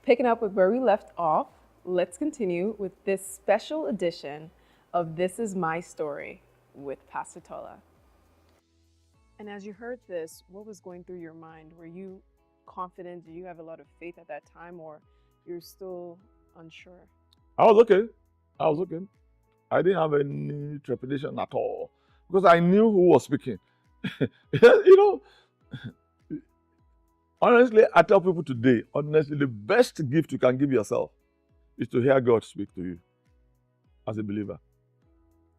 Picking up with where we left off, let's continue with this special edition of This Is My Story with Pastor Tola. And as you heard this, what was going through your mind? Were you confident? Did you have a lot of faith at that time, or you're still unsure? I was okay. I was okay. I didn't have any trepidation at all because I knew who was speaking. you know, honestly, I tell people today, honestly, the best gift you can give yourself is to hear God speak to you as a believer.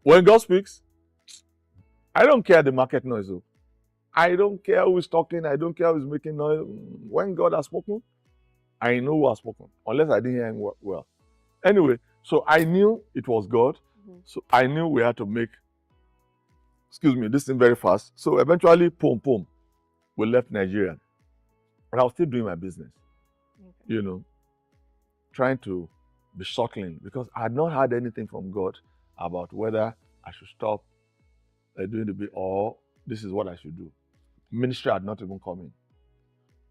When God speaks, I don't care the market noise. I don't care who is talking. I don't care who is making noise. When God has spoken, I know who has spoken, unless I didn't hear him well. Anyway, so I knew it was God. So I knew we had to make, this thing very fast. So eventually, we left Nigeria. But I was still doing my business, trying to be shuttling because I had not heard anything from God about whether I should stop doing the bit or this is what I should do. Ministry had not even come in.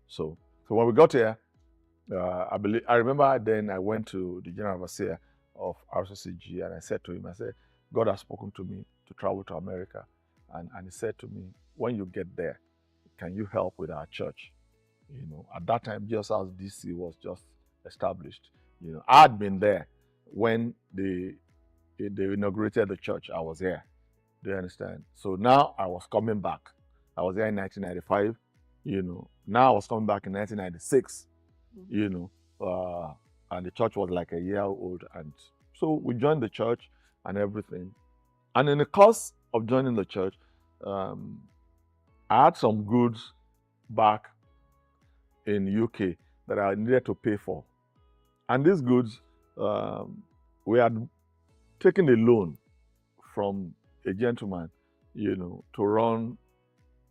So when we got here, I remember then I went to the general overseer of RCCG and I said to him, God has spoken to me to travel to America. And he said to me, when you get there, can you help with our church? At that time, Jesus House DC was just established. I had been there when they inaugurated the church. I was there. Do you understand? So now I was coming back. I was there in 1995. Now I was coming back in 1996. And the church was like a year old, and so we joined the church and everything. And in the course of joining the church, I had some goods back in UK that I needed to pay for, and these goods we had taken a loan from a gentleman, to run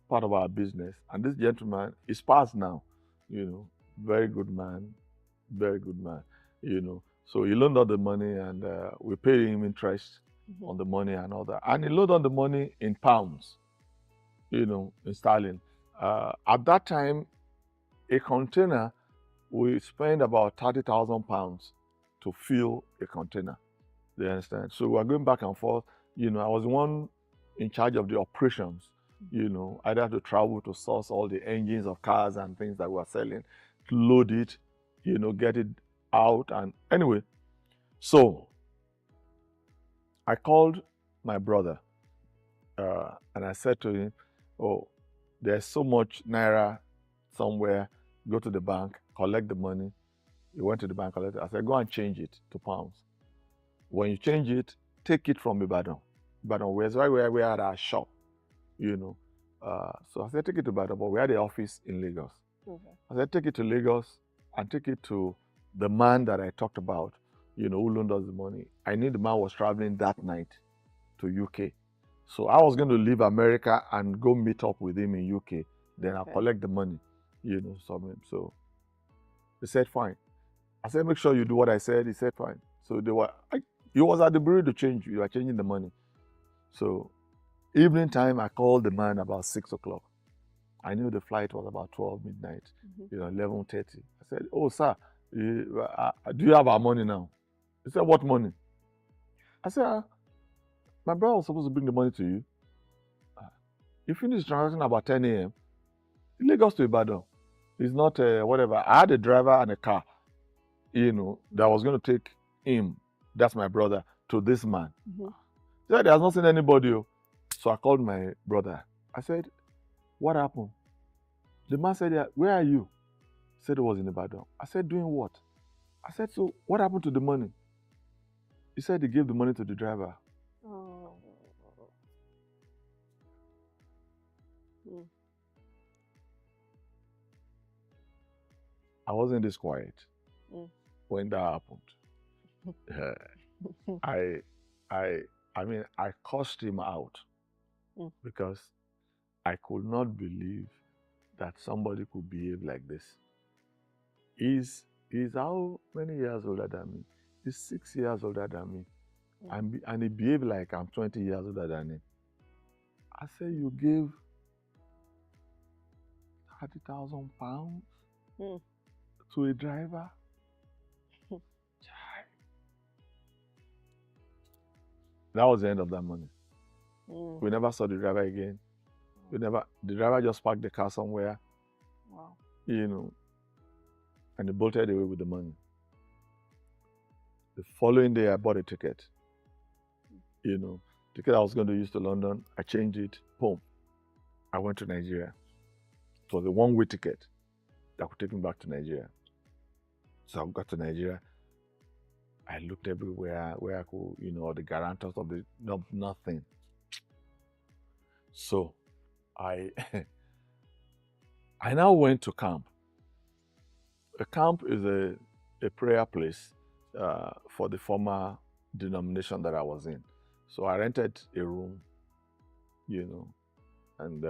part of our business. And this gentleman is passed now, very good man. So he loaned out the money and we paid him interest on the money and all that. And he loaned out the money in pounds, in sterling. At that time, a container, we spent about £30,000 to fill a container. Do you understand? So we're going back and forth. I was the one in charge of the operations. I'd have to travel to source all the engines of cars and things that we were selling, to load it, get it out. And anyway, so I called my brother and I said to him, oh, there's so much naira somewhere, go to the bank, collect the money. He went to the bank, collected it. I said, go and change it to pounds. When you change it, take it from Ibadan. Ibadan, where's right where we had our shop, So I said, take it to Ibadan, but we had the office in Lagos. Okay. I said, take it to Lagos and take it to the man that I talked about, who loaned us the money. I knew the man was traveling that night to UK. So I was going to leave America and go meet up with him in UK. Then I'll collect the money, So they said, fine. I said, make sure you do what I said. He said, fine. So he was at the bureau to change. You are changing the money. So evening time, I called the man about 6 o'clock. I knew the flight was about 12 midnight, 11:30. I said, oh, sir, do you have our money now? He said, what money? I said, my brother was supposed to bring the money to you. He finished transaction about 10 a.m. Lagos to Ibadan. It's not whatever. I had a driver and a car, that was going to take him, that's my brother, to this man. He said, he has not seen anybody. So I called my brother. I said, what happened? The man said, where are you? He said he was in Ibadan. I said, doing what? I said, so what happened to the money? He said he gave the money to the driver. Oh. I wasn't this quiet when that happened. I cursed him out because I could not believe that somebody could behave like this. He's how many years older than me? He's 6 years older than me. And he behaved like I'm 20 years older than him. I said, you gave £30,000 to a driver That was the end of that money. Mm. We never saw the driver again. The driver just parked the car somewhere. Wow. And he bolted away with the money. The following day, I bought a ticket. Ticket I was going to use to London. I changed it. Boom. I went to Nigeria. It was a one-way ticket that could take me back to Nigeria. So I got to Nigeria. I looked everywhere where I could, the guarantors of nothing. So I I now went to camp. A camp is a prayer place for the former denomination that I was in. So I rented a room, and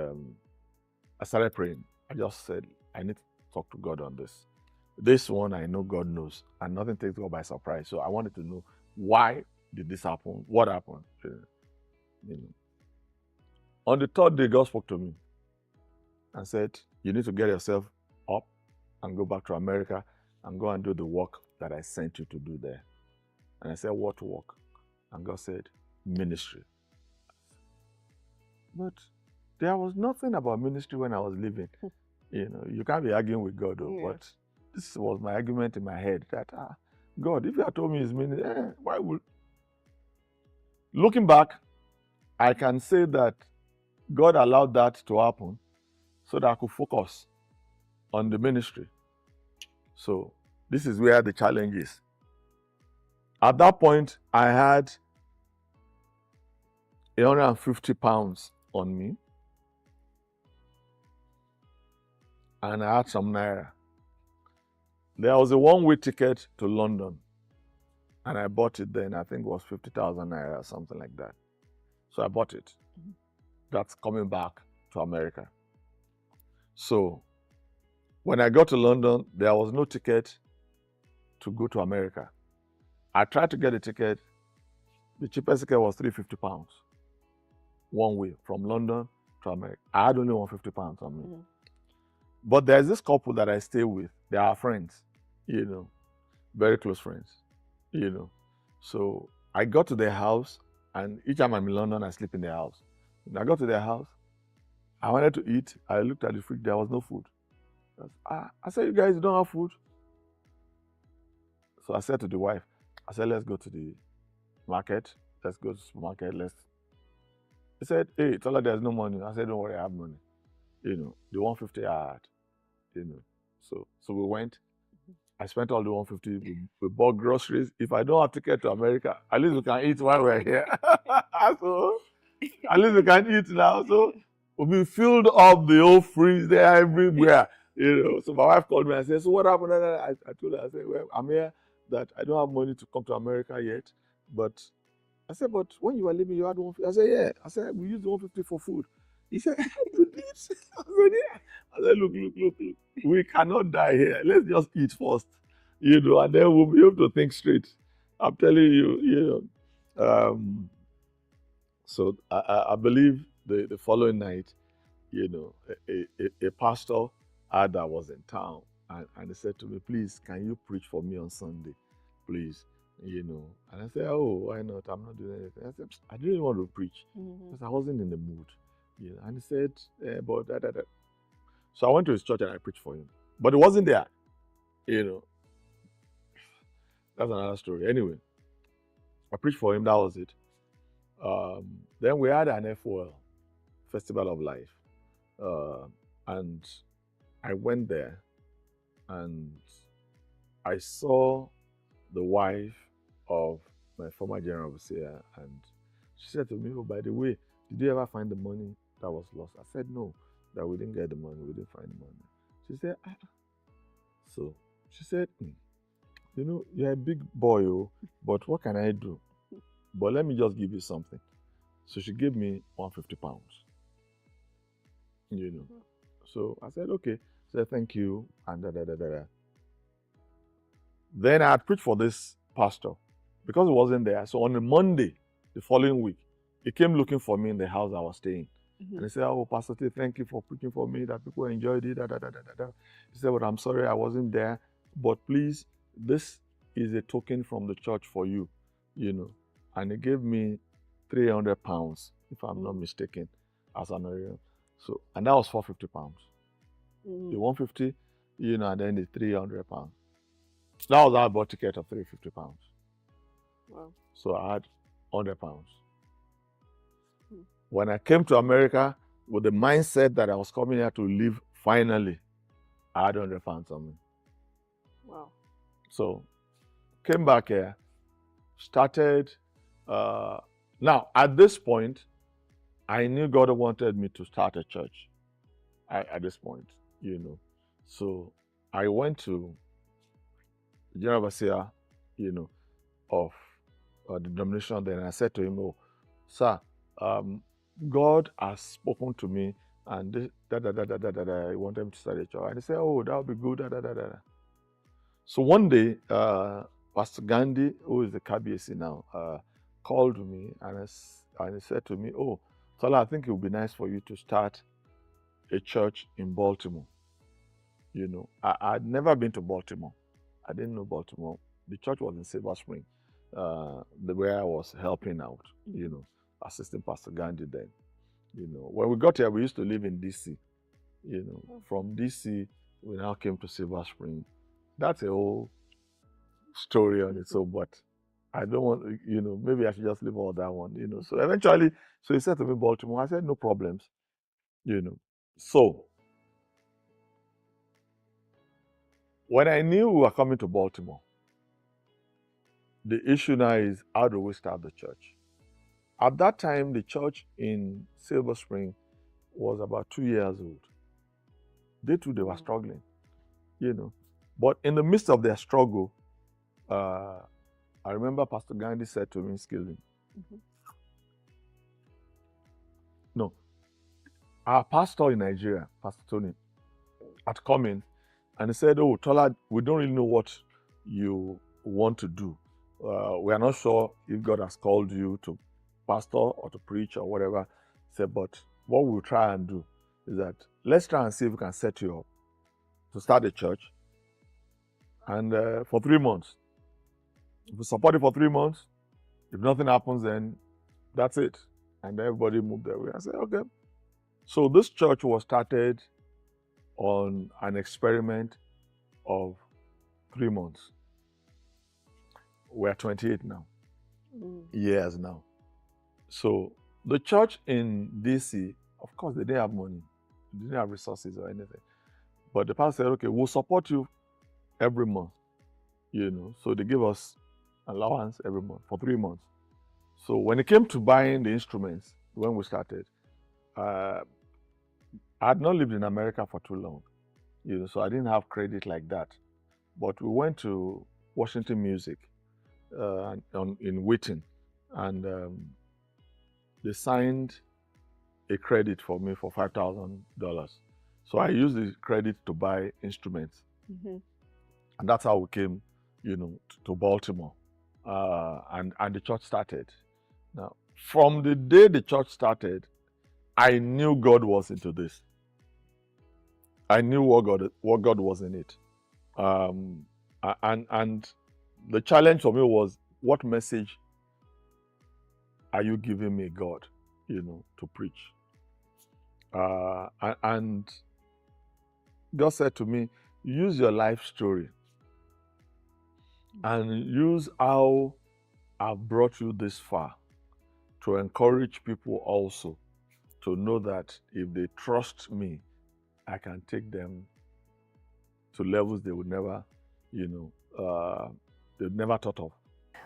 I started praying. I just said, I need to talk to God on this. This one I know God knows, and nothing takes God by surprise. So I wanted to know, why did this happen? What happened? On the third day, God spoke to me and said, you need to get yourself up and go back to America and go and do the work that I sent you to do there. And I said, what work? And God said, ministry. But there was nothing about ministry when I was living. You can't be arguing with God, though. Yeah. But this was my argument in my head that, God, if you had told me it's ministry, why would... Looking back, I can say that God allowed that to happen so that I could focus on the ministry. So this is where the challenge is. At that point, I had 150 pounds on me, and I had some naira. There was a one-way ticket to London, and I bought it then. I think it was 50,000 naira or something like that. So I bought it. Mm-hmm. That's coming back to America. So when I got to London, there was no ticket to go to America. I tried to get a ticket. The cheapest ticket was 350 pounds. One way from London to America. I had only 150 pounds on me. Mm-hmm. But there's this couple that I stay with. They are friends, very close friends, So I got to their house, and each time I'm in London, I sleep in their house. When I got to their house, I wanted to eat. I looked at the fridge, there was no food. I said, you guys don't have food? So I said to the wife, let's go to the market. Let's go to the supermarket. He said, hey, Tola, there's no money. I said, don't worry, I have money. The 150 I had, So we went. I spent all the 150. We bought groceries. If I don't have ticket to America, at least we can eat while we're here. So at least we can eat now. So we filled up the whole fridge there everywhere. So my wife called me and said, so what happened? I told her, I said, well, I'm here that I don't have money to come to America yet. But I said, but when you were leaving, you had 150. I said, yeah. I said, we used 150 for food. He said, you did? I said, yeah. I said, look. We cannot die here. Let's just eat first, and then we'll be able to think straight. I'm telling you, So I believe the following night, a pastor that was in town, and he said to me, please, can you preach for me on Sunday, please? And I said, oh, why not? I'm not doing anything. I said, I didn't want to preach because I wasn't in the mood. And he said, but that. So I went to his church and I preached for him. But it wasn't there. That's another story. Anyway, I preached for him. That was it. Then we had an FOL, Festival of Life. And I went there and I saw the wife of my former general overseer, and she said to me, oh, by the way, did you ever find the money that was lost? I said, no, that we didn't get the money. We didn't find the money. She said, So she said, you're a big boy, but what can I do? But let me just give you something. So she gave me 150 pounds. So I said, okay. She said, thank you, and da. Then I had preached for this pastor because he wasn't there. So on a Monday, the following week, he came looking for me in the house I was staying. Mm-hmm. And he said, oh, Pastor T, thank you for preaching for me, that people enjoyed it, da. He said, but I'm sorry I wasn't there. But please, this is a token from the church for you, And he gave me 300 pounds, if I'm not mistaken, as an honorarium. So, and that was 450 pounds. The 150, and then the 300 pounds. That was our bought ticket of 350 pounds. Wow. So I had 100 pounds. When I came to America with the mindset that I was coming here to live finally, I had 100 pounds on me. Wow. So came back here, started. Now, at this point, I knew God wanted me to start a church. At this point, So I went to the General Overseer, of the denomination then. I said to him, "Oh, sir, God has spoken to me, and this, I wanted him to start a church." And he said, "Oh, that would be good, So one day, Pastor Gandhi, who is the KBC now, called me and he said to me, "Oh, Tola, I think it would be nice for you to start a church in Baltimore." I'd never been to Baltimore. I didn't know Baltimore. The church was in Silver Spring, where I was helping out, assisting Pastor Gandhi then. When we got here, we used to live in DC. From DC, we now came to Silver Spring. That's a whole story on its own, but I don't want, maybe I should just leave all that one, So eventually, so he said to me, Baltimore. I said, no problems, So when I knew we were coming to Baltimore, the issue now is, how do we start the church? At that time, the church in Silver Spring was about 2 years old. They were struggling, But in the midst of their struggle, I remember Pastor Gandhi said to me, excuse me, no, our pastor in Nigeria, Pastor Tony, had come in and he said, "Oh, Tola, we don't really know what you want to do. We are not sure if God has called you to pastor or to preach or whatever." He said, "But what we'll try and do is that let's try and see if we can set you up to start a church. And for 3 months, if we support it for 3 months, if nothing happens, then that's it." And everybody moved their way. I said, okay. So this church was started on an experiment of 3 months. We're 28 now, years now. So the church in DC, of course, they didn't have money. They didn't have resources or anything. But the pastor said, okay, we'll support you every month, So they gave us allowance every month for 3 months. So when it came to buying the instruments, when we started, I had not lived in America for too long, so I didn't have credit like that. But we went to Washington Music in Wheaton, and they signed a credit for me for $5,000. So I used the credit to buy instruments. And that's how we came, to Baltimore. And the church started. Now, from the day the church started, I knew God was into this. I knew what God was in it. And the challenge for me was, what message are you giving me, God, to preach? And God said to me, use your life story and use how I've brought you this far to encourage people also to know that if they trust me, I can take them to levels they would never, they'd never thought of.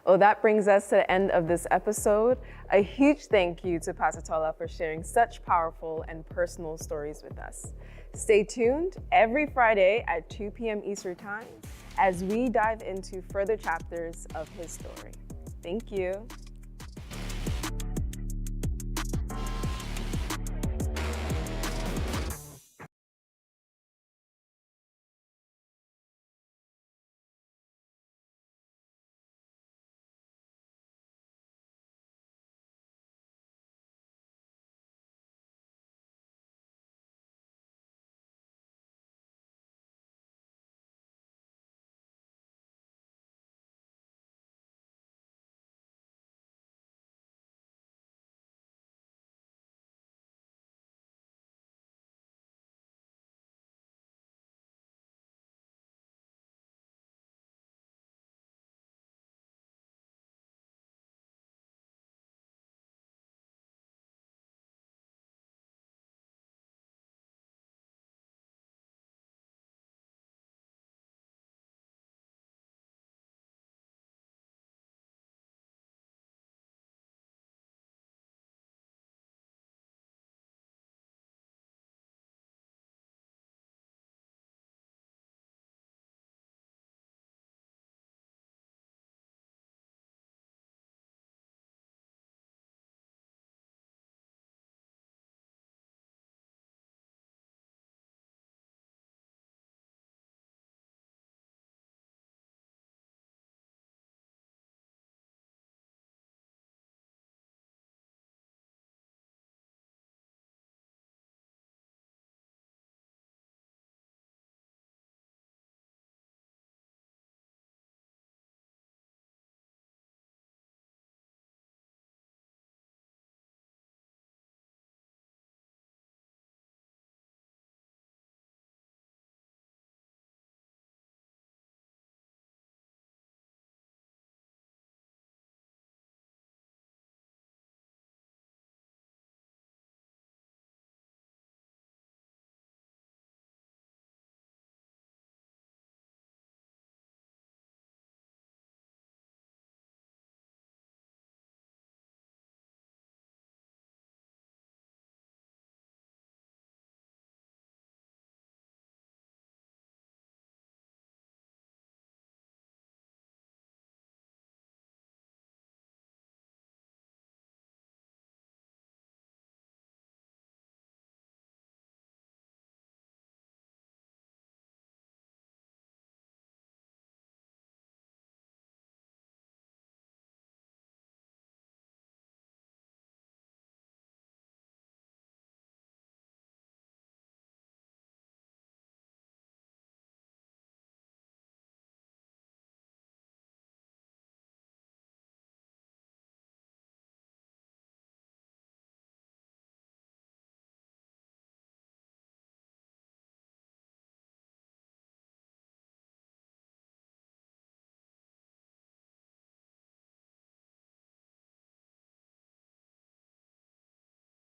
Well, that brings us to the end of this episode. A huge thank you to Pastor Tola for sharing such powerful and personal stories with us. Stay tuned every Friday at 2 p.m. Eastern Time as we dive into further chapters of his story. Thank you.